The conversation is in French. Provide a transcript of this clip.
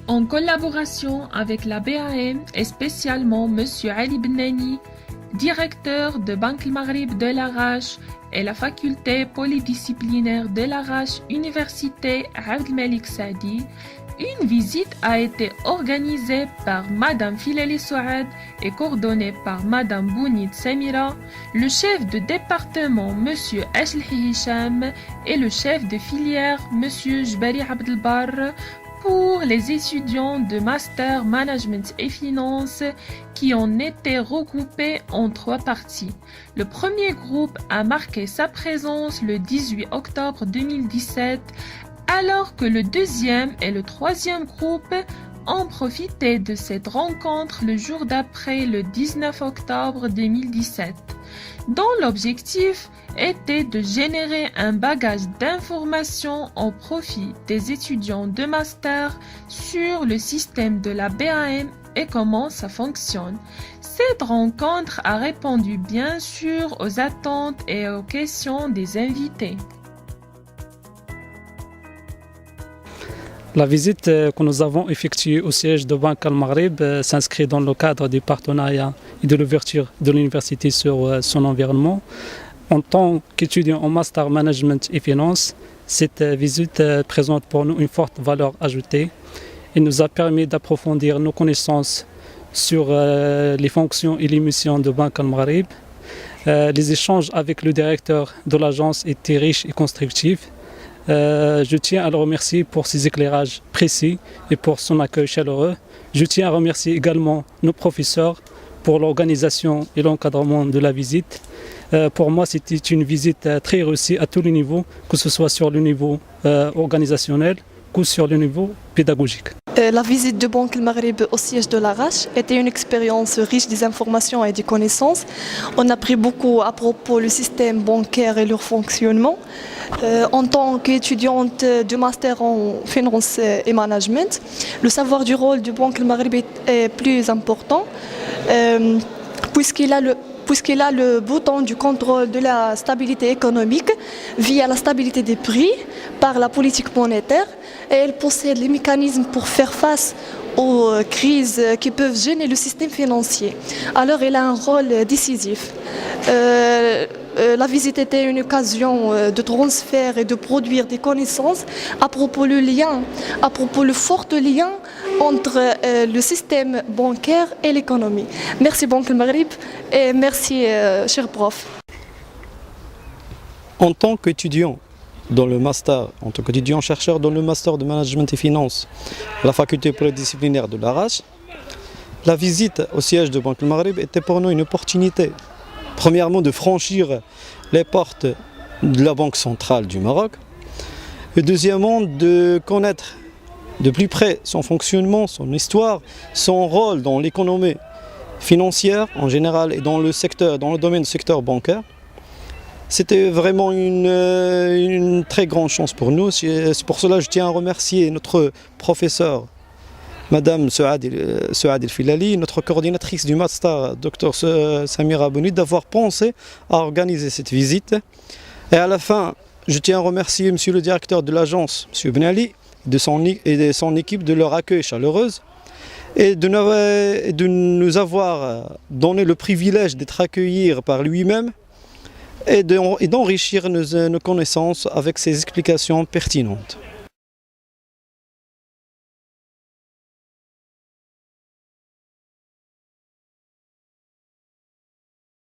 En collaboration avec la BAM et spécialement M. Ali Benani, directeur de Banque Maghreb de l'Arrache et la faculté polydisciplinaire de l'Arrache, Université Abdelmalik Saadi, une visite a été organisée par Madame Filali Souad et coordonnée par Madame Bounid Samira, le chef de département Monsieur Ashlhi Hicham et le chef de filière Monsieur Jbari Abdelbar pour les étudiants de Master Management et Finance qui ont été regroupés en 3 parties. Le premier groupe a marqué sa présence le 18 octobre 2017, alors que le deuxième et le troisième groupe ont profité de cette rencontre le jour d'après, le 19 octobre 2017, dont l'objectif était de générer un bagage d'informations au profit des étudiants de master sur le système de la BAM et comment ça fonctionne. Cette rencontre a répondu bien sûr aux attentes et aux questions des invités. La visite que nous avons effectuée au siège de Banque Al-Maghreb s'inscrit dans le cadre du partenariat et de l'ouverture de l'université sur son environnement. En tant qu'étudiant en Master Management et Finance, cette visite présente pour nous une forte valeur ajoutée. Elle nous a permis d'approfondir nos connaissances sur les fonctions et les missions de Banque Al-Maghreb. Les échanges avec le directeur de l'agence étaient riches et constructifs. Je tiens à le remercier pour ses éclairages précis et pour son accueil chaleureux. Je tiens à remercier également nos professeurs pour l'organisation et l'encadrement de la visite. Pour moi, c'était une visite très réussie à tous les niveaux, que ce soit sur le niveau organisationnel que sur le niveau pédagogique. La visite de Banque Maghreb au siège de l'Arrache était une expérience riche des informations et des connaissances. On a appris beaucoup à propos du système bancaire et leur fonctionnement. En tant qu'étudiante de master en finance et management, le savoir du rôle de Banque Maghreb est plus important puisqu'il a le bouton du contrôle de la stabilité économique via la stabilité des prix par la politique monétaire et elle possède les mécanismes pour faire face aux crises qui peuvent gêner le système financier. Alors elle a un rôle décisif. La visite était une occasion de transfert et de produire des connaissanses à propos le fort lien entre le système bancaire et l'économie. Merci Banque Maghreb et merci cher prof. En tant qu'étudiant dans le master, en tant qu'étudiant chercheur dans le master de management et finance à la faculté pluridisciplinaire de l'Arrache, la visite au siège de Banque Maghreb était pour nous une opportunité. Premièrement, de franchir les portes de la Banque centrale du Maroc. Et deuxièmement, de connaître de plus près son fonctionnement, son histoire, son rôle dans l'économie financière en général et dans le domaine du secteur bancaire. C'était vraiment une très grande chance pour nous. C'est pour cela que je tiens à remercier notre professeur, Madame Souad El-Filali, notre coordinatrice du master, Dr Samira Bounid, d'avoir pensé à organiser cette visite. Et à la fin, je tiens à remercier Monsieur le directeur de l'agence, M. Benali, et de son équipe de leur accueil chaleureux et de nous avoir donné le privilège d'être accueillis par lui-même et d'enrichir nos connaissances avec ses explications pertinentes.